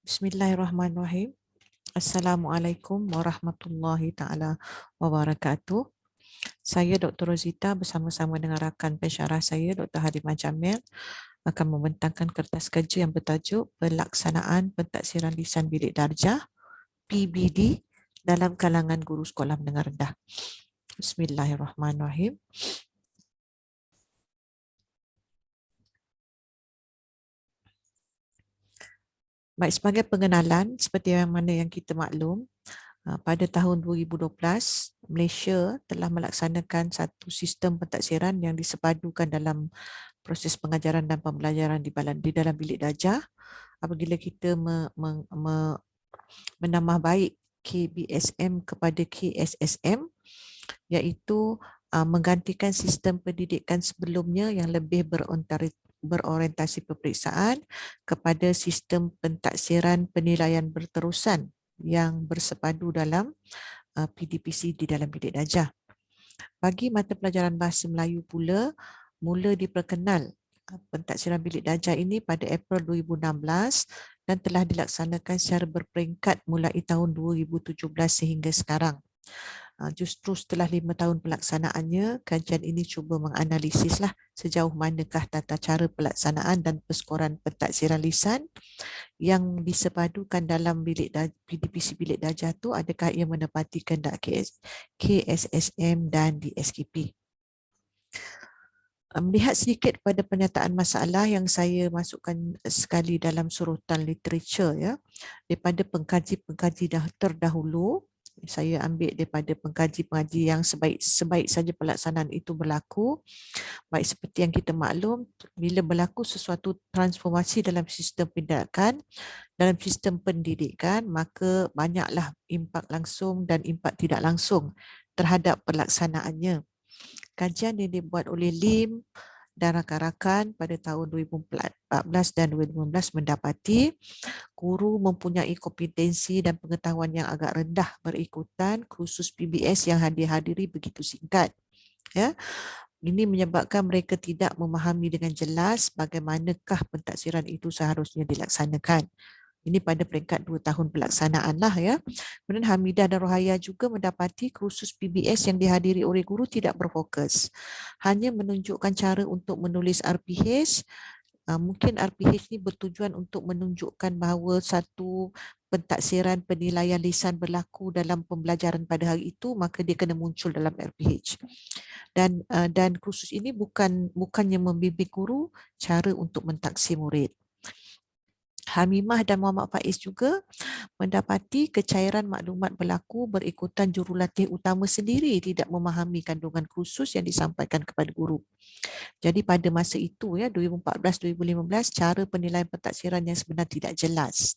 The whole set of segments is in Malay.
Bismillahirrahmanirrahim. Assalamualaikum warahmatullahi taala wabarakatuh. Saya Dr. Rosita bersama-sama dengan rakan pensyarah saya Dr. Halimah Jamil akan membentangkan kertas kerja yang bertajuk Pelaksanaan Pentaksiran Lisan Bilik Darjah PBD dalam kalangan guru sekolah menengah rendah. Bismillahirrahmanirrahim. Baik, sebagai pengenalan seperti yang mana yang kita maklum, pada tahun 2012, Malaysia telah melaksanakan satu sistem pentaksiran yang disepadukan dalam proses pengajaran dan pembelajaran di dalam bilik darjah. Apabila kita menambah baik KBSM kepada KSSM, iaitu menggantikan sistem pendidikan sebelumnya yang lebih berorientasi peperiksaan kepada sistem pentaksiran penilaian berterusan yang bersepadu dalam PDPC di dalam bilik darjah. Bagi mata pelajaran Bahasa Melayu pula, mula diperkenal pentaksiran bilik darjah ini pada April 2016 dan telah dilaksanakan secara berperingkat mulai tahun 2017 sehingga sekarang. Justru setelah 5 tahun pelaksanaannya, kajian ini cuba menganalisislah sejauh manakah tata cara pelaksanaan dan perskoran pentaksiran lisan yang disepadukan dalam PDPC bilik darjah tu, adakah ia menepati kehendak KSSM dan DSKP. Melihat sedikit pada pernyataan masalah yang saya masukkan sekali dalam surutan literature ya, daripada pengkaji-pengkaji terdahulu, saya ambil daripada pengkaji-pengkaji yang sebaik saja pelaksanaan itu berlaku. Baik, seperti yang kita maklum, bila berlaku sesuatu transformasi dalam sistem pendidikan, dalam sistem pendidikan, maka banyaklah impak langsung dan impak tidak langsung terhadap pelaksanaannya. Kajian yang dibuat oleh LIM dan rakan-rakan pada tahun 2014 dan 2015 mendapati guru mempunyai kompetensi dan pengetahuan yang agak rendah berikutan kursus PBS yang dihadiri begitu singkat. Ya, ini menyebabkan mereka tidak memahami dengan jelas bagaimanakah pentaksiran itu seharusnya dilaksanakan. Ini pada peringkat 2 tahun pelaksanaan lah ya. Kemudian Hamidah dan Rohaya juga mendapati kursus PBS yang dihadiri oleh guru tidak berfokus. Hanya menunjukkan cara untuk menulis RPH. Mungkin RPH ini bertujuan untuk menunjukkan bahawa satu pentaksiran penilaian lisan berlaku dalam pembelajaran pada hari itu, maka dia kena muncul dalam RPH. Dan kursus ini bukannya membimbing guru cara untuk mentaksir murid. Hamimah dan Muhammad Faiz juga mendapati kecairan maklumat berlaku berikutan jurulatih utama sendiri tidak memahami kandungan kursus yang disampaikan kepada guru. Jadi pada masa itu ya 2014-2015 cara penilaian pentaksiran yang sebenar tidak jelas.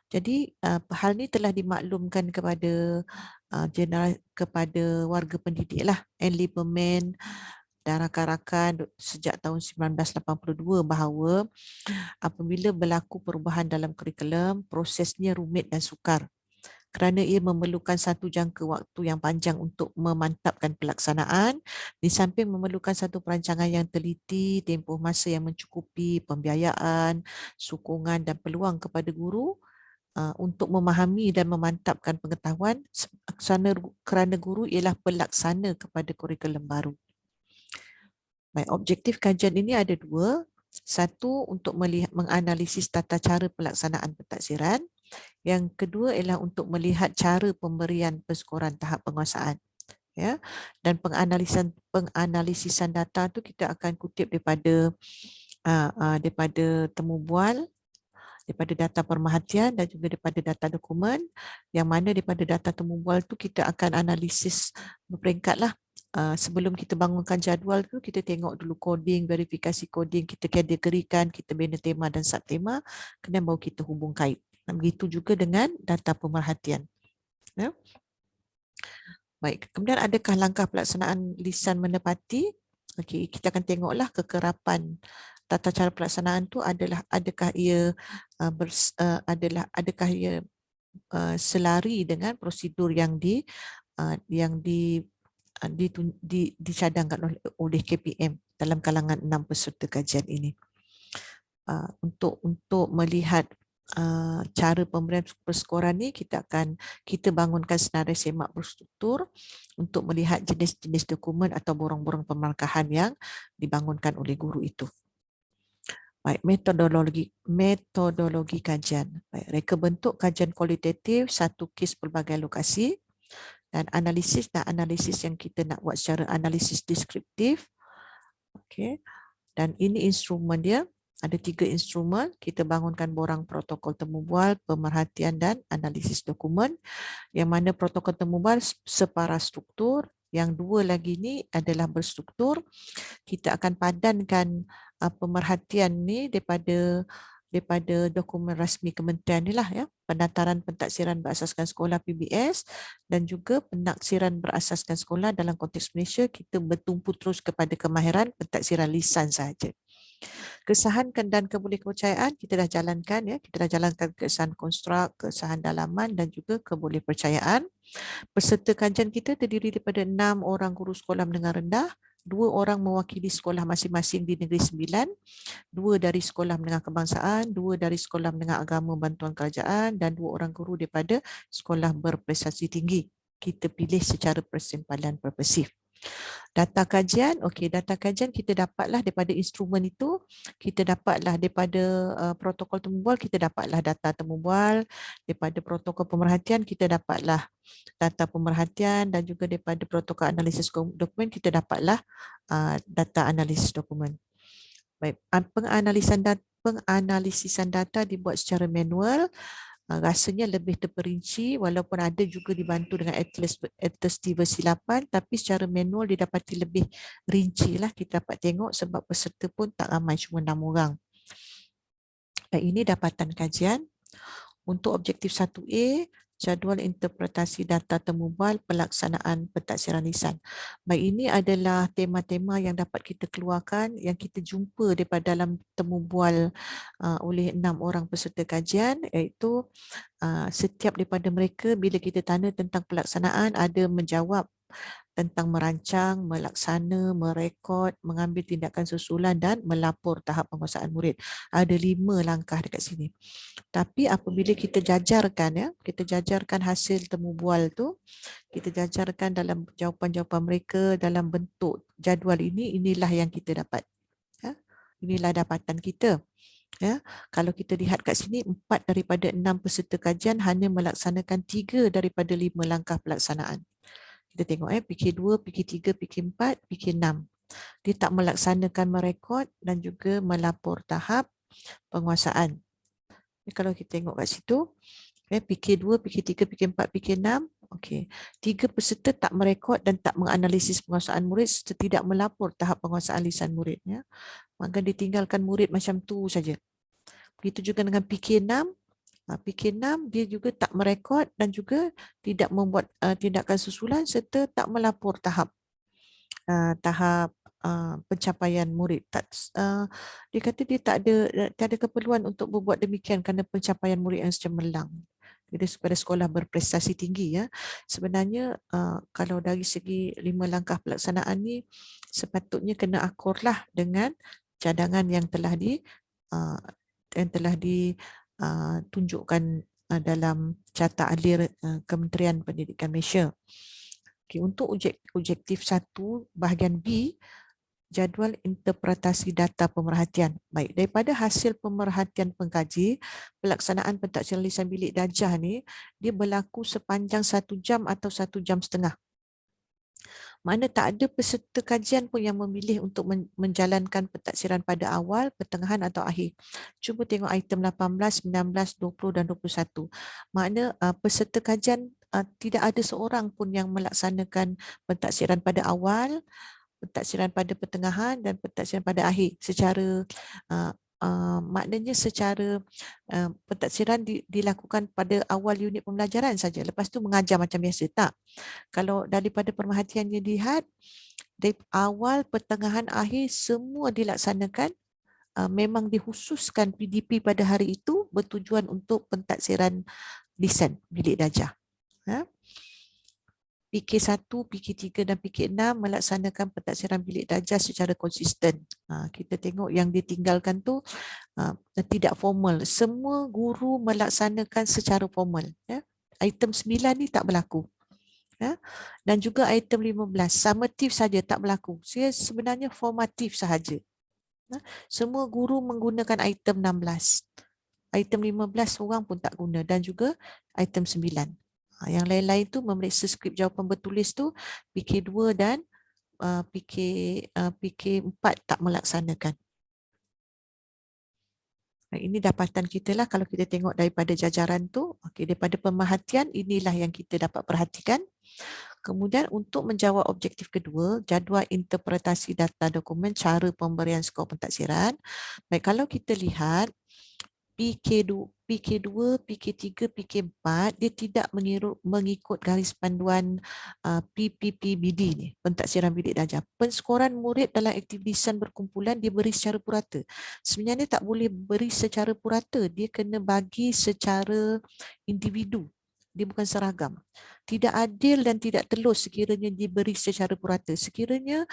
Jadi hal ini telah dimaklumkan kepada kepada warga pendidik lah, Enliberman dan rakan-rakan sejak tahun 1982 bahawa apabila berlaku perubahan dalam kurikulum, prosesnya rumit dan sukar kerana ia memerlukan satu jangka waktu yang panjang untuk memantapkan pelaksanaan, di samping memerlukan satu perancangan yang teliti, tempoh masa yang mencukupi, pembiayaan, sokongan dan peluang kepada guru untuk memahami dan memantapkan pengetahuan kerana guru ialah pelaksana kepada kurikulum baru. Baik, objektif kajian ini ada dua. Satu, untuk menganalisis tata cara pelaksanaan pentaksiran. Yang kedua ialah untuk melihat cara pemberian perskoran tahap penguasaan. Ya, dan penganalisisan data tu kita akan kutip daripada temu bual, daripada data pemerhatian dan juga daripada data dokumen, yang mana daripada data temu bual tu kita akan analisis berperingkat lah. Sebelum kita bangunkan jadual tu, kita tengok dulu coding, verifikasi coding, kita kategorikan, kita bina tema dan subtema, kemudian baru kita hubung kait. Begitu juga dengan data pemerhatian. Ya. Baik, kemudian adakah langkah pelaksanaan lisan menepati? Okey, kita akan tengoklah kekerapan tata cara pelaksanaan tu adakah ia selari dengan prosedur yang dicadangkan oleh KPM dalam kalangan 6 peserta kajian ini. Untuk melihat cara pemberian perskoran ni kita bangunkan senarai semak berstruktur untuk melihat jenis-jenis dokumen atau borang-borang pemarkahan yang dibangunkan oleh guru itu. Baik, metodologi kajian. Baik, reka bentuk kajian kualitatif satu kes pelbagai lokasi dan analisis yang kita nak buat secara analisis deskriptif. Okey. Dan ini instrumen dia. Ada 3 instrumen. Kita bangunkan borang protokol temu bual, pemerhatian dan analisis dokumen. Yang mana protokol temu bual separa struktur. Yang 2 lagi ni adalah berstruktur. Kita akan padankan pemerhatian ni daripada dokumen rasmi kementerian ni lah ya, pendaftaran pentaksiran berasaskan sekolah PBS dan juga penaksiran berasaskan sekolah dalam konteks Malaysia kita bertumpu terus kepada kemahiran pentaksiran lisan sahaja. Kesahan dan kebolehpercayaan kita dah jalankan ya, kita dah jalankan kesahan konstruk, kesahan dalaman dan juga kebolehpercayaan. Peserta kajian kita terdiri daripada 6 orang guru sekolah menengah rendah, 2 orang mewakili sekolah masing-masing di Negeri Sembilan, 2 dari sekolah menengah kebangsaan, 2 dari sekolah menengah agama bantuan kerajaan dan 2 orang guru daripada sekolah berprestasi tinggi. Kita pilih secara persimpanan purposif. Data kajian, okey, data kajian kita dapatlah daripada instrumen itu, kita dapatlah daripada protokol temu bual, kita dapatlah data temu bual, daripada protokol pemerhatian kita dapatlah data pemerhatian dan juga daripada protokol analisis dokumen kita dapatlah data analisis dokumen. Baik, penganalisisan data dibuat secara manual, rasanya lebih terperinci walaupun ada juga dibantu dengan Atlas versi 8 tapi secara manual didapati lebih rinci lah kita dapat tengok sebab peserta pun tak ramai, cuma 6 orang. Dan ini dapatan kajian. Untuk objektif 1A, jadual interpretasi data temu bual pelaksanaan pentaksiran lisan. Baik, ini adalah tema-tema yang dapat kita keluarkan yang kita jumpa daripada dalam temu bual oleh 6 orang peserta kajian, iaitu setiap daripada mereka bila kita tanya tentang pelaksanaan ada menjawab tentang merancang, melaksana, merekod, mengambil tindakan susulan dan melapor tahap penguasaan murid. Ada 5 langkah dekat sini. Tapi apabila kita jajarkan ya, kita jajarkan hasil temu bual tu, kita jajarkan dalam jawapan-jawapan mereka dalam bentuk jadual ini, inilah yang kita dapat. Ya. Inilah dapatan kita. Ya, kalau kita lihat kat sini 4 daripada 6 peserta kajian hanya melaksanakan 3 daripada 5 langkah pelaksanaan. Kita tengok PK2, PK3, PK4, PK6. Dia tak melaksanakan merekod dan juga melapor tahap penguasaan. Kalau kita tengok kat situ, PK2, PK3, PK4, PK6, okey. 3 peserta tak merekod dan tak menganalisis penguasaan murid serta tidak melapor tahap penguasaan lisan murid. Ya. Maka ditinggalkan murid macam tu saja. Begitu juga dengan PK6. PK6 dia juga tak merekod dan juga tidak membuat tindakan susulan serta tak melapor tahap pencapaian murid. Dia kata dia tak ada keperluan untuk berbuat demikian kerana pencapaian murid yang cemerlang. Jadi pada sekolah berprestasi tinggi ya. Sebenarnya kalau dari segi 5 langkah pelaksanaan ni sepatutnya kena akurlah dengan cadangan yang telah tunjukkan dalam carta alir Kementerian Pendidikan Malaysia. Okay, untuk objektif 1 bahagian B, jadual interpretasi data pemerhatian. Baik, daripada hasil pemerhatian pengkaji, pelaksanaan pentaksiran lisan bilik darjah ni dia berlaku sepanjang 1 jam atau 1 jam setengah. Mana tak ada peserta kajian pun yang memilih untuk menjalankan pentaksiran pada awal, pertengahan atau akhir. Cuba tengok item 18, 19, 20 dan 21. Makna peserta kajian tidak ada seorang pun yang melaksanakan pentaksiran pada awal, pentaksiran pada pertengahan dan pentaksiran pada akhir secara maknanya secara pentaksiran dilakukan pada awal unit pembelajaran saja. Lepas tu mengajar macam biasa. Tak. Kalau daripada pemerhatian yang dilihat, dari awal, pertengahan, akhir semua dilaksanakan. Memang dikhususkan PDP pada hari itu bertujuan untuk pentaksiran lisan bilik darjah. PK1, PK3 dan PK6 melaksanakan pentaksiran bilik darjah secara konsisten. Kita tengok yang ditinggalkan tu tidak formal. Semua guru melaksanakan secara formal. Ya. Item 9 ni tak berlaku. Ya. Dan juga item 15, summative saja tak berlaku. Saya sebenarnya formatif sahaja. Ya. Semua guru menggunakan item 16. Item 15 orang pun tak guna dan juga item 9. Yang lain-lain tu memeriksa skrip jawapan bertulis tu PK2 dan PK4 tak melaksanakan. Ini dapatan kita lah kalau kita tengok daripada jajaran tu. Okey, daripada pemerhatian inilah yang kita dapat perhatikan. Kemudian untuk menjawab objektif kedua, jadual interpretasi data dokumen, cara pemberian skor pentaksiran. Baik, kalau kita lihat PK2, PK3, PK4 dia tidak mengikut garis panduan PPPBD ni, pentaksiran bidik darjah. Penskoran murid dalam aktiviti lisan berkumpulan diberi secara purata. Sebenarnya tak boleh beri secara purata, dia kena bagi secara individu. Dia bukan seragam. Tidak adil dan tidak telus sekiranya diberi secara purata. Sekiranya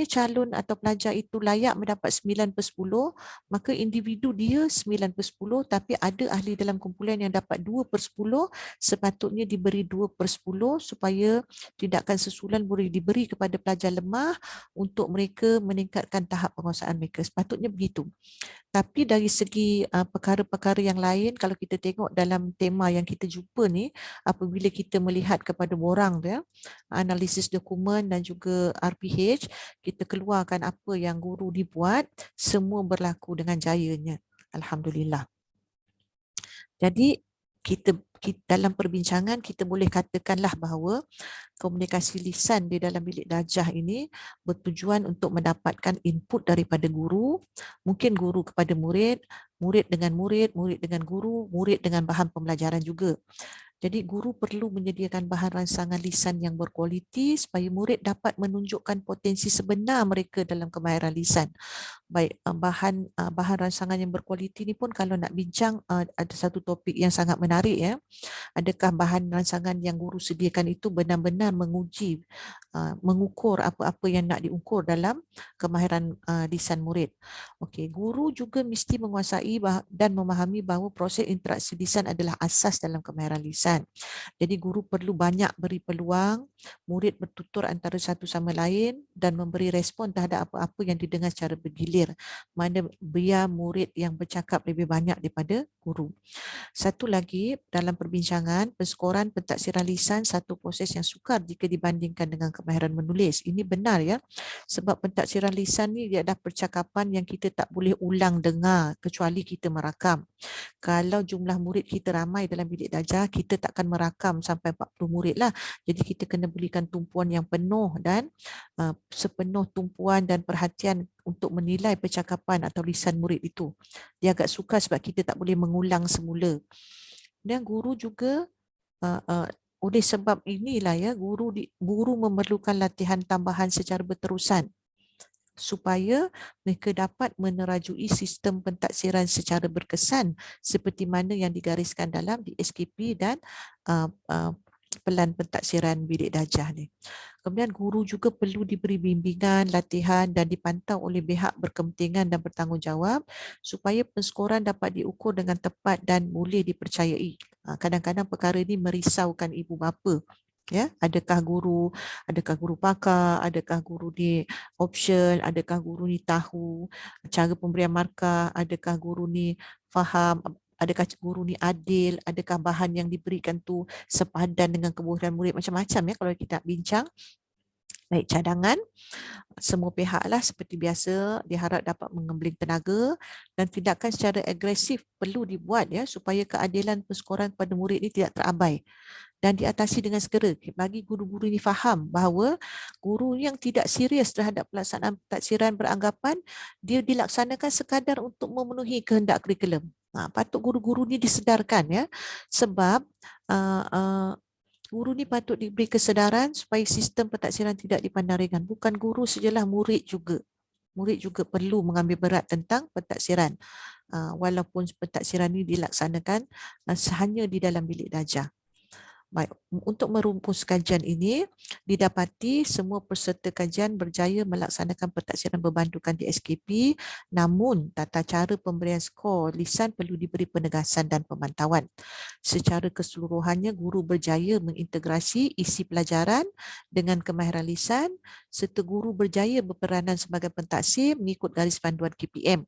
calon atau pelajar itu layak mendapat 9/10, maka individu dia 9/10, tapi ada ahli dalam kumpulan yang dapat 2/10, sepatutnya diberi 2/10 supaya tindakan susulan boleh diberi kepada pelajar lemah untuk mereka meningkatkan tahap penguasaan mereka. Sepatutnya begitu. Tapi dari segi perkara-perkara yang lain, kalau kita tengok dalam tema yang kita jumpa ni, apabila kita melihat kepada borang tu ya, analisis dokumen dan juga RPH, kita keluarkan apa yang guru dibuat, semua berlaku dengan jayanya. Alhamdulillah. Jadi kita dalam perbincangan kita boleh katakanlah bahawa komunikasi lisan di dalam bilik darjah ini bertujuan untuk mendapatkan input daripada guru, mungkin guru kepada murid, murid dengan murid, murid dengan guru, murid dengan bahan pembelajaran juga. Jadi guru perlu menyediakan bahan rangsangan lisan yang berkualiti supaya murid dapat menunjukkan potensi sebenar mereka dalam kemahiran lisan. Baik, bahan rangsangan yang berkualiti ni pun kalau nak bincang ada satu topik yang sangat menarik ya. Adakah bahan rangsangan yang guru sediakan itu benar-benar menguji, mengukur apa-apa yang nak diukur dalam kemahiran lisan murid. Okey, guru juga mesti menguasai dan memahami bahawa proses interaksi lisan adalah asas dalam kemahiran lisan. Jadi guru perlu banyak beri peluang murid bertutur antara satu sama lain dan memberi respon terhadap apa-apa yang didengar secara bergilir. Mana biar murid yang bercakap lebih banyak daripada guru. Satu lagi, dalam perbincangan, penskoran pentaksiran lisan satu proses yang sukar jika dibandingkan dengan kemahiran menulis. Ini benar ya, sebab pentaksiran lisan ni dia adalah percakapan yang kita tak boleh ulang dengar kecuali kita merakam. Kalau jumlah murid kita ramai dalam bilik darjah, kita takkan merakam sampai 40 murid lah. Jadi kita kena berikan tumpuan yang penuh dan sepenuh tumpuan dan perhatian untuk menilai percakapan atau lisan murid itu. Dia agak sukar sebab kita tak boleh mengulang semula. Dan guru juga oleh sebab inilah ya, guru memerlukan latihan tambahan secara berterusan supaya mereka dapat menerajui sistem pentaksiran secara berkesan seperti mana yang digariskan dalam di SKP dan pelan pentaksiran bidik darjah ni. Kemudian guru juga perlu diberi bimbingan, latihan dan dipantau oleh pihak berkepentingan dan bertanggungjawab supaya penskoran dapat diukur dengan tepat dan boleh dipercayai. Kadang-kadang perkara ini merisaukan ibu bapa. Ya, adakah guru pakar, adakah guru ni option, adakah guru ni tahu cara pemberian markah, adakah guru ni faham, adakah guru ni adil, adakah bahan yang diberikan tu sepadan dengan kebutuhan murid, macam-macam ya kalau kita nak bincang. Baik, cadangan semua pihak lah seperti biasa diharap dapat mengembling tenaga dan tindakan secara agresif perlu dibuat ya supaya keadilan penskoran pada murid ini tidak terabai dan diatasi dengan segera bagi guru-guru ini faham bahawa guru yang tidak serius terhadap pelaksanaan pentaksiran beranggapan dia dilaksanakan sekadar untuk memenuhi kehendak kurikulum. Patut guru-guru ni disedarkan ya, sebab guru ni patut diberi kesedaran supaya sistem pentaksiran tidak dipandang ringan. Bukan guru sajalah, murid juga. Murid juga perlu mengambil berat tentang pentaksiran. Walaupun pentaksiran ini dilaksanakan hanya di dalam bilik darjah. Baik, untuk merumpus kajian ini, didapati semua peserta kajian berjaya melaksanakan pentaksiran berbandukan di SKP, namun tata cara pemberian skor lisan perlu diberi penegasan dan pemantauan. Secara keseluruhannya, guru berjaya mengintegrasi isi pelajaran dengan kemahiran lisan, serta guru berjaya berperanan sebagai pentaksir mengikut garis panduan KPM.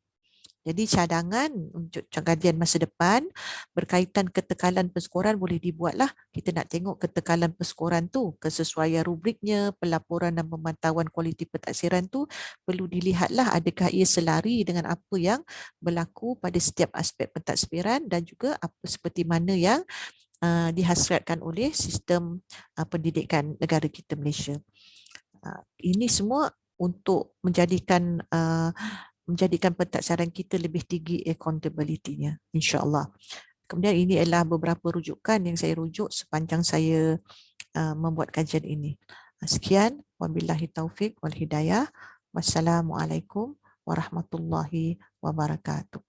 Jadi cadangan untuk kajian masa depan berkaitan ketekalan perskoran boleh dibuatlah. Kita nak tengok ketekalan perskoran tu, kesesuaian rubriknya, pelaporan dan pemantauan kualiti pentaksiran tu perlu dilihatlah adakah ia selari dengan apa yang berlaku pada setiap aspek pentaksiran dan juga apa seperti mana yang dihasratkan oleh sistem pendidikan negara kita Malaysia. Ini semua untuk menjadikan pentaksiran kita lebih tinggi accountability-nya, insya-Allah. Kemudian ini adalah beberapa rujukan yang saya rujuk sepanjang saya membuat kajian ini. Sekian, wabillahi taufik wal hidayah. Wassalamualaikum warahmatullahi wabarakatuh.